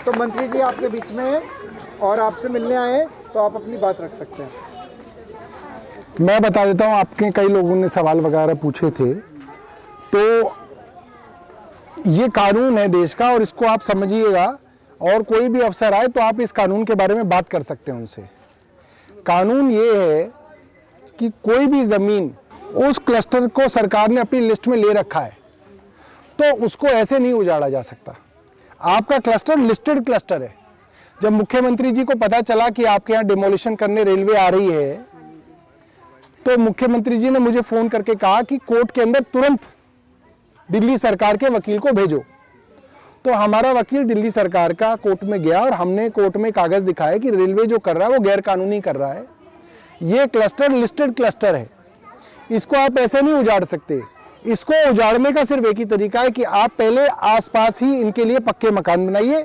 तो मंत्री जी आपके बीच में हैं और आपसे मिलने आए हैं, तो आप अपनी बात रख सकते हैं। मैं बता देता हूँ, आपके कई लोगों ने सवाल वगैरह पूछे थे, तो ये कानून है देश का और इसको आप समझिएगा, और कोई भी अफसर आए तो आप इस कानून के बारे में बात कर सकते हैं उनसे। कानून ये है कि कोई भी ज़मीन उस क्लस्टर को सरकार ने अपनी लिस्ट में ले रखा है तो उसको ऐसे नहीं उजाड़ा जा सकता। आपका क्लस्टर लिस्टेड क्लस्टर है। जब मुख्यमंत्री जी को पता चला कि आपके यहाँ डिमोलिशन करने रेलवे आ रही है, तो मुख्यमंत्री जी ने मुझे फोन करके कहा कि कोर्ट के अंदर तुरंत दिल्ली सरकार के वकील को भेजो। तो हमारा वकील दिल्ली सरकार का कोर्ट में गया और हमने कोर्ट में कागज दिखाया कि रेलवे जो कर रहा है वो गैर कानूनी कर रहा है। ये क्लस्टर लिस्टेड क्लस्टर है, इसको आप ऐसे नहीं उजाड़ सकते। इसको उजाड़ने का सिर्फ एक ही तरीका है कि आप पहले आसपास ही इनके लिए पक्के मकान बनाइए,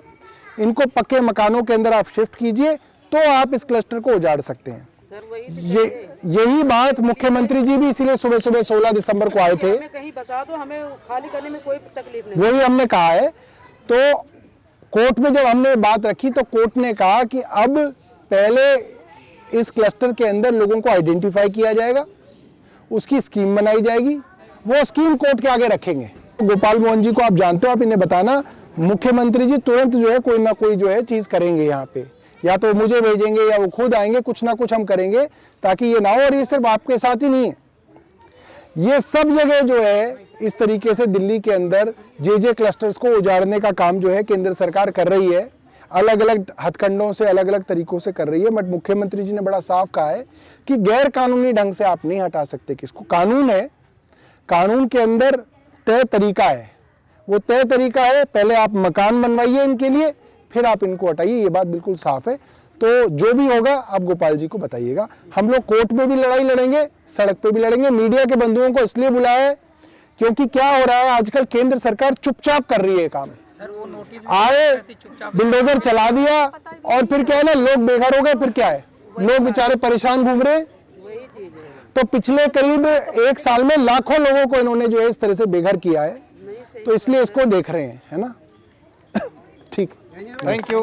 इनको पक्के मकानों के अंदर आप शिफ्ट कीजिए, तो आप इस क्लस्टर को उजाड़ सकते हैं। यही बात मुख्यमंत्री जी भी इसीलिए सुबह सुबह 16 दिसंबर को आए थे। कहीं बता दो, हमें खाली करने में कोई तकलीफ नहीं। वही हमने कहा है। तो कोर्ट में जब हमने बात रखी तो कोर्ट ने कहा कि अब पहले इस क्लस्टर के अंदर लोगों को आइडेंटिफाई किया जाएगा, उसकी स्कीम बनाई जाएगी, वो स्कीम कोर्ट के आगे रखेंगे। गोपाल मोहन जी को आप जानते हो, आप इन्हें बताना, मुख्यमंत्री जी तुरंत जो है कोई ना कोई जो है चीज करेंगे यहाँ पे, या तो मुझे भेजेंगे या वो खुद आएंगे, कुछ ना कुछ हम करेंगे ताकि ये ना हो। और ये सिर्फ आपके साथ ही नहीं है, ये सब जगह जो है इस तरीके से दिल्ली के अंदर जे क्लस्टर्स को उजाड़ने का काम जो है केंद्र सरकार कर रही है, अलग अलग हथकंडों से अलग अलग तरीकों से कर रही है। बट मुख्यमंत्री जी ने बड़ा साफ कहा है कि गैर कानूनी ढंग से आप नहीं हटा सकते किसको। कानून है, कानून के अंदर तय तरीका है, वो तय तरीका है पहले आप मकान बनवाइए इनके लिए, फिर आप इनको हटाइए। ये बात बिल्कुल साफ है। तो जो भी होगा आप गोपाल जी को बताइएगा। हम लोग कोर्ट में भी लड़ाई लड़ेंगे, सड़क पे भी लड़ेंगे। मीडिया के बंधुओं को इसलिए बुलाया है क्योंकि क्या हो रहा है आजकल, केंद्र सरकार चुपचाप कर रही है काम। आए बुलडोजर चला दिया और फिर क्या है ना, लोग बेघर हो गए, फिर क्या है, लोग बेचारे परेशान घूम रहे। तो पिछले करीब 1 साल में लाखों लोगों को इन्होंने जो है इस तरह से बेघर किया है, तो इसलिए इसको देख रहे हैं, है ना। ठीक, थैंक यू।